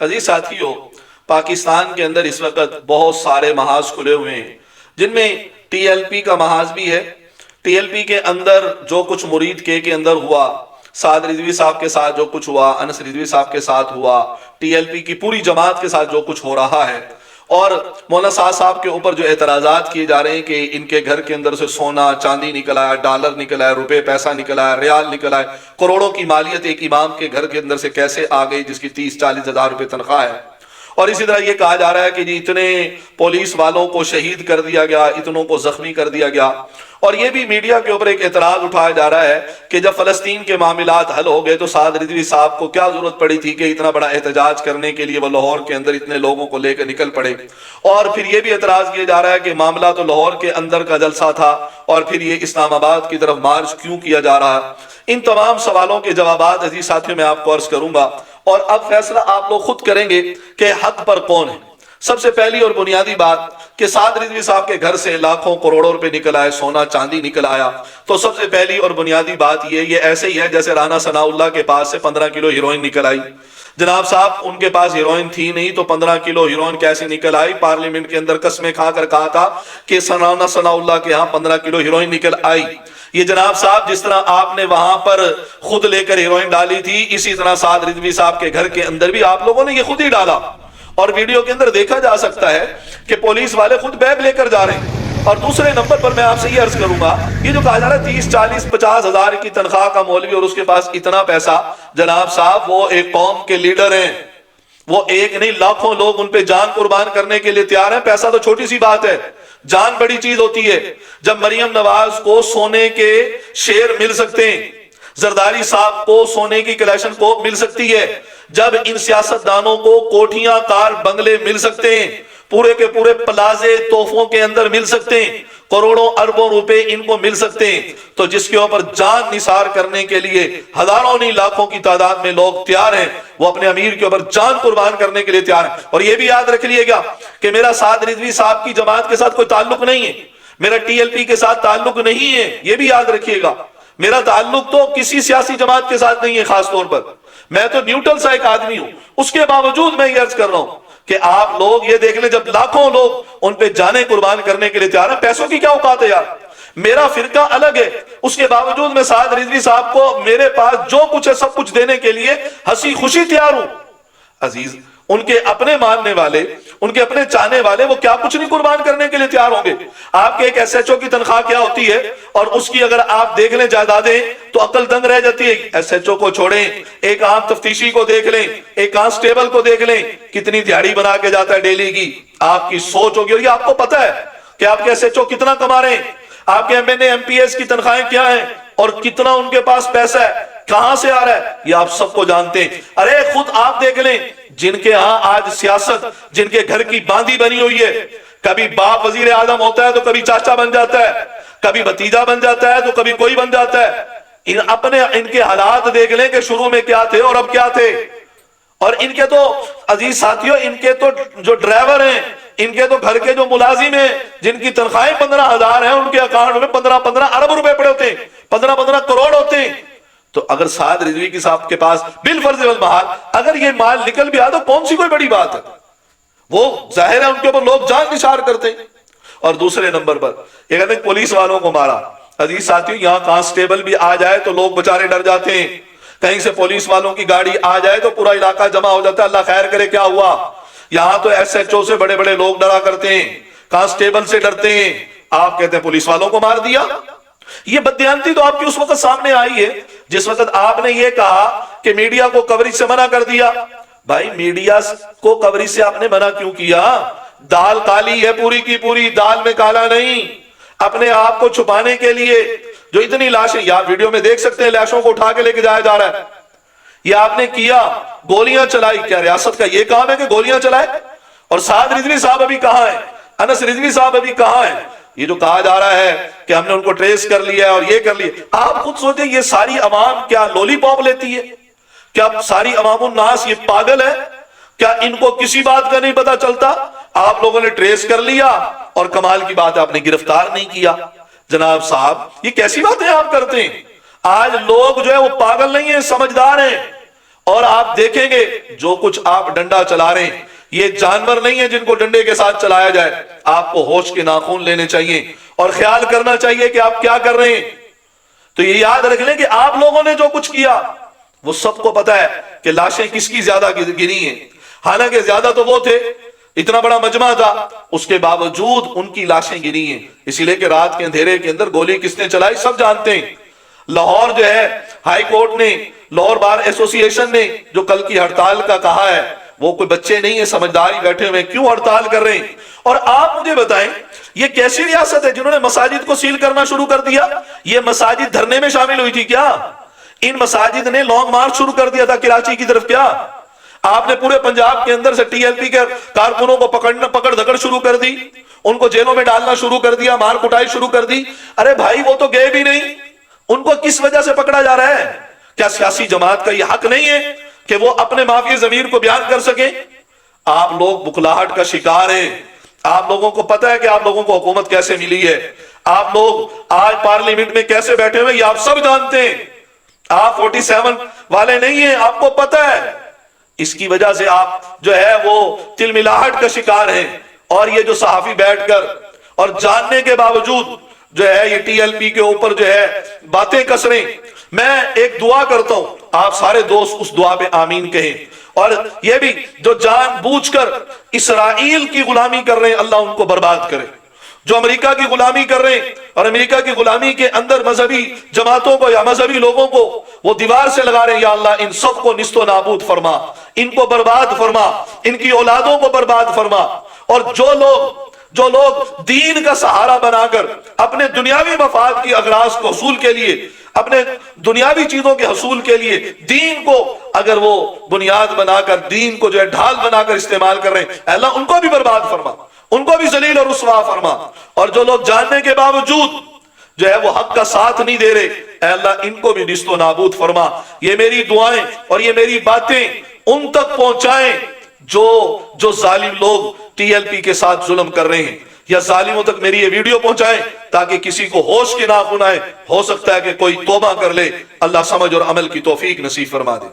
عزیز ساتھیوں، پاکستان کے اندر اس وقت بہت سارے محاذ کھلے ہوئے ہیں، جن میں ٹی ایل پی کا محاذ بھی ہے۔ ٹی ایل پی کے اندر جو کچھ مرید کے اندر ہوا، سعد رضوی صاحب کے ساتھ جو کچھ ہوا، انس رضوی صاحب کے ساتھ ہوا، ٹی ایل پی کی پوری جماعت کے ساتھ جو کچھ ہو رہا ہے، اور مولانا سعد صاحب کے اوپر جو اعتراضات کیے جا رہے ہیں کہ ان کے گھر کے اندر سے سونا چاندی نکل آیا، ڈالر نکل آیا، روپے پیسہ نکل آیا، ریال نکل آیا، کروڑوں کی مالیت ایک امام کے گھر کے اندر سے کیسے آ گئی جس کی 30-40 ہزار روپے تنخواہ ہے۔ اور اسی طرح یہ کہا جا رہا ہے کہ جی اتنے پولیس والوں کو شہید کر دیا گیا، اتنوں کو زخمی کر دیا گیا۔ اور یہ بھی میڈیا کے اوپر ایک اعتراض اٹھایا جا رہا ہے کہ جب فلسطین کے معاملات حل ہو گئے تو سعد رضوی صاحب کو کیا ضرورت پڑی تھی کہ اتنا بڑا احتجاج کرنے کے لیے وہ لاہور کے اندر اتنے لوگوں کو لے کر نکل پڑے۔ اور پھر یہ بھی اعتراض کیا جا رہا ہے کہ معاملہ تو لاہور کے اندر کا جلسہ تھا اور پھر یہ اسلام آباد کی طرف مارچ کیوں کیا جا رہا ہے۔ ان تمام سوالوں کے جوابات عزیز ساتھیوں میں آپ کو عرض کروں گا، اور اب فیصلہ آپ لوگ خود کریں گے کہ حق پر کون ہے۔ سب سے پہلی اور بنیادی بات کہ سعد رضوی صاحب کے گھر سے لاکھوں کروڑوں روپے نکل آئے، سونا چاندی نکل آیا، تو سب سے پہلی اور بنیادی بات یہ ایسے ہی ہے جیسے رانا ثناء اللہ کے پاس سے 15 کلو ہیروئن نکل آئی۔ جناب صاحب ان کے پاس ہیروئن تھی نہیں تو 15 کلو ہیروئن کیسے نکل آئی؟ پارلیمنٹ کے اندر قسمیں کھا کر کہا تھا کہ رانا ثناء اللہ کے ہاں 15 کلو ہیروئن نکل آئی۔ یہ جناب صاحب جس طرح آپ نے وہاں پر خود لے کر ہیروئن ڈالی تھی، اسی طرح سعد رضوی صاحب کے گھر کے اندر بھی آپ لوگوں نے یہ خود ہی ڈالا، اور ویڈیو کے اندر دیکھا جا سکتا ہے کہ پولیس والے خود بیگ لے کر جا رہے ہیں۔ اور دوسرے نمبر پر میں آپ سے یہ عرض کروں گا، یہ جو کہا جا رہا ہے 30-40-50 ہزار کی تنخواہ کا مولوی اور اس کے پاس اتنا پیسہ، جناب صاحب وہ ایک قوم کے لیڈر ہیں، وہ ایک نہیں لاکھوں لوگ ان پہ جان قربان کرنے کے لیے تیار ہیں۔ پیسہ تو چھوٹی سی بات ہے، جان بڑی چیز ہوتی ہے۔ جب مریم نواز کو سونے کے شیر مل سکتے ہیں، زرداری صاحب کو سونے کی کلیشن کو مل سکتی ہے، جب ان سیاستدانوں کو کوٹھیاں کار بنگلے مل سکتے ہیں، پورے کے پورے پلازے توفوں کے اندر مل سکتے ہیں، کروڑوں اربوں روپے ان کو مل سکتے ہیں، تو جس کے اوپر جان نثار کرنے کے لیے ہزاروں نہیں لاکھوں کی تعداد میں لوگ تیار ہیں، وہ اپنے امیر کے اوپر جان قربان کرنے کے لیے تیار ہیں۔ اور یہ بھی یاد رکھ لیے گا کہ میرا سعد رضوی صاحب کی جماعت کے ساتھ کوئی تعلق نہیں ہے، میرا ٹی ایل پی کے ساتھ تعلق نہیں ہے، یہ بھی یاد رکھیے گا۔ میرا تعلق تو کسی سیاسی جماعت کے ساتھ نہیں ہے، خاص طور پر میں تو نیوٹرل سا ایک آدمی ہوں۔ اس کے باوجود میں یہ عرض کر رہا ہوں کہ آپ لوگ یہ دیکھ لیں، جب لاکھوں لوگ ان پہ جانیں قربان کرنے کے لیے تیار ہیں، پیسوں کی کیا اوقات ہے یار؟ میرا فرقہ الگ ہے، اس کے باوجود میں سعد رضوی صاحب کو میرے پاس جو کچھ ہے سب کچھ دینے کے لیے ہنسی خوشی تیار ہوں۔ عزیز ان کے اپنے ماننے والے، ان کے اپنے چاہنے والے، وہ کیا کچھ نہیں قربان کرنے کے لیے تیار ہوں گے۔ آپ کے ایک ایس ایچ او کی تنخواہ کیا ہوتی ہے، اور اس کی اگر آپ دیکھ لیں جائیدادیں تو عقل دنگ رہ جاتی ہے۔ ایس ایچ او کو چھوڑیں، ایک عام تفتیشی کو دیکھ لیں، ایک کانسٹیبل کو دیکھ لیں، کتنی دیہاڑی بنا کے جاتا ہے ڈیلی کی۔ آپ کی سوچ ہوگی، اور یہ آپ کو پتا ہے کہ آپ کے ایس ایچ او کتنا کما رہے ہیں، آپ کے M N A M P S کی تنخواہیں کیا ہیں، اور کتنا ان کے پاس پیسہ ہے، کہاں سے آ رہا ہے، یہ آپ سب کو جانتے ہیں۔ ارے خود آپ دیکھ لیں جن کے ہاں آج سیاست، جن کے گھر کی باندھی بنی ہوئی ہے، کبھی باپ وزیر اعظم ہوتا ہے تو کبھی چاچا بن جاتا ہے، کبھی بھتیجا بن جاتا ہے تو کبھی کوئی بن جاتا ہے۔ ان کے حالات دیکھ لیں کہ شروع میں کیا تھے اور اب کیا تھے۔ اور ان کے تو عزیز ساتھیوں، ان کے تو جو ڈرائیور ہیں، ان کے تو گھر کے جو ملازم ہیں، جن کی تنخواہیں 15,000 ہیں، ان کے اکاؤنٹ میں 15 ارب روپے پڑے ہوتے ہیں، 15 کروڑ ہوتے ہیں۔ تو اگر سعد رضوی کی صاحب کے پاس بالفرض والمحال اگر یہ مال نکل بھی آ تو کون سی کوئی بڑی بات ہے، وہ ظاہر ہے ان کے اوپر لوگ جان نثار کرتے ہیں۔ اور دوسرے نمبر پر یہ کہتے ہیں پولیس والوں کو مارا۔ عزیز ساتھیوں، یہاں کانسٹیبل بھی آ جائے تو لوگ بچارے ڈر جاتے ہیں، کہیں سے پولیس والوں کی گاڑی آ جائے تو پورا علاقہ جمع ہو جاتا ہے، اللہ خیر کرے کیا ہوا۔ یہاں تو ایس ایچ او سے بڑے بڑے لوگ ڈرا کرتے ہیں، کانسٹیبل سے ڈرتے ہیں، آپ کہتے ہیں پولیس والوں کو مار دیا۔ یہ بددیانتی تو آپ کی اس وقت سامنے آئی ہے جس وقت آپ نے یہ کہا کہ میڈیا کو کوریج سے منع کر دیا۔ بھائی میڈیا کو کوریج سے آپ نے منع کیوں کیا؟ دال کالی ہے پوری کی پوری، دال میں کالا نہیں۔ اپنے آپ کو چھپانے کے لیے جو اتنی لاشیں، یا ویڈیو میں دیکھ سکتے ہیں، لاشوں کو اٹھا کے لے کے جایا جا رہا ہے، یہ آپ نے کیا۔ گولیاں چلائی، کیا ریاست کا یہ کام ہے کہ گولیاں چلائے؟ اور سعد رضوی صاحب ابھی کہاں ہیں، انس رضوی صاحب ابھی کہاں ہیں؟ یہ جو کہا جا رہا ہے کہ ہم نے ان کو ٹریس کر لیا ہے اور یہ کر لیا، آپ خود سوچیں یہ ساری عوام کیا لولی پاپ لیتی ہے؟ کیا ساری عوام الناس یہ پاگل ہے؟ کیا ان کو کسی بات کا نہیں پتا چلتا؟ آپ لوگوں نے ٹریس کر لیا اور کمال کی بات ہے آپ نے گرفتار نہیں کیا۔ جناب صاحب یہ کیسی باتیں آپ کرتے ہیں؟ آج لوگ جو ہے وہ پاگل نہیں ہیں، سمجھدار ہیں، اور آپ دیکھیں گے جو کچھ آپ ڈنڈا چلا رہے ہیں یہ جانور نہیں ہے جن کو ڈنڈے کے ساتھ چلایا جائے. آپ کو ہوش کے ناخن لینے چاہیے اور خیال کرنا چاہیے کہ آپ کیا کر رہے ہیں. تو یہ یاد رکھ لیں کہ آپ لوگوں نے جو کچھ کیا وہ سب کو پتا ہے کہ لاشیں کس کی زیادہ گری ہیں. حالانکہ زیادہ تو وہ تھے، اتنا بڑا مجمع تھا، اس کے باوجود ان کی لاشیں گری ہیں. اسی لیے کہ رات کے اندھیرے کے اندر گولی کس نے چلائی سب جانتے ہیں. لاہور جو ہے ہائی کورٹ نے، لاہور بار ایسوسی ایشن نے جو کل کی ہڑتال کا کہا ہے، وہ کوئی بچے نہیں ہیں، سمجھدار ہی بیٹھے ہوئے، کیوں ہڑتال کر رہے ہیں؟ اور آپ مجھے بتائیں یہ کیسی ریاست ہے جنہوں نے مساجد کو سیل کرنا شروع کر دیا؟ یہ مساجد دھرنے میں شامل ہوئی تھی کیا؟ ان مساجد نے لانگ مارچ شروع کر دیا تھا کراچی کی طرف کیا؟ آپ نے پورے پنجاب کے اندر سے ٹی ایل پی کے کارکنوں کو پکڑ دھکڑ شروع کر دی، ان کو جیلوں میں ڈالنا شروع کر دیا، مار کٹائی شروع کر دی. ارے بھائی وہ تو گئے بھی نہیں، ان کو کس وجہ سے پکڑا جا رہا ہے؟ کیا سیاسی جماعت کا یہ حق نہیں ہے کہ وہ اپنے معافی ضمیر کو بیان کر سکیں؟ آپ لوگ بکلاہٹ کا شکار ہیں. آپ لوگوں کو پتہ ہے کہ آپ لوگوں کو حکومت کیسے ملی ہے، آپ لوگ آج پارلیمنٹ میں کیسے بیٹھے ہوئے یہ آپ سب جانتے ہیں. آپ 47 والے نہیں ہیں، آپ کو پتہ ہے. اس کی وجہ سے آپ جو ہے وہ تلملاہٹ کا شکار ہیں. اور یہ جو صحافی بیٹھ کر اور جاننے کے باوجود جو ہے یہ ٹی ایل پی کے اوپر جو ہے باتیں کس رہے ہیں، میں ایک دعا کرتا ہوں آپ سارے دوست اس دعا پہ آمین کہیں. اور یہ بھی جو جان بوجھ کر اسرائیل کی غلامی کر رہے ہیں اللہ ان کو برباد کرے. جو امریکہ کی غلامی کر رہے ہیں اور امریکہ کی غلامی کے اندر مذہبی جماعتوں کو یا مذہبی لوگوں کو وہ دیوار سے لگا رہے ہیں، یا اللہ ان سب کو نیست و نابود فرما، ان کو برباد فرما، ان کی اولادوں کو برباد فرما. اور جو لوگ دین کا سہارا بنا کر اپنے دنیاوی مفاد کی اغراض کو حصول کے لیے، اپنے دنیاوی چیزوں کے حصول کے لیے دین کو اگر وہ بنیاد بنا کر، دین کو جو ہے ڈھال بنا کر استعمال کر رہے ہیں، اے اللہ ان کو بھی برباد فرما، ان کو بھی ذلیل اور رسوا فرما. اور جو لوگ جاننے کے باوجود جو ہے وہ حق کا ساتھ نہیں دے رہے، اے اللہ ان کو بھی نیست و نابود فرما. یہ میری دعائیں اور یہ میری باتیں ان تک پہنچائیں جو ظالم لوگ ٹی ایل پی کے ساتھ ظلم کر رہے ہیں، یا ظالموں تک میری یہ ویڈیو پہنچائیں تاکہ کسی کو ہوش کے ناخن آئے. ہو سکتا ہے کہ کوئی توبہ کر لے. اللہ سمجھ اور عمل کی توفیق نصیب فرما دے.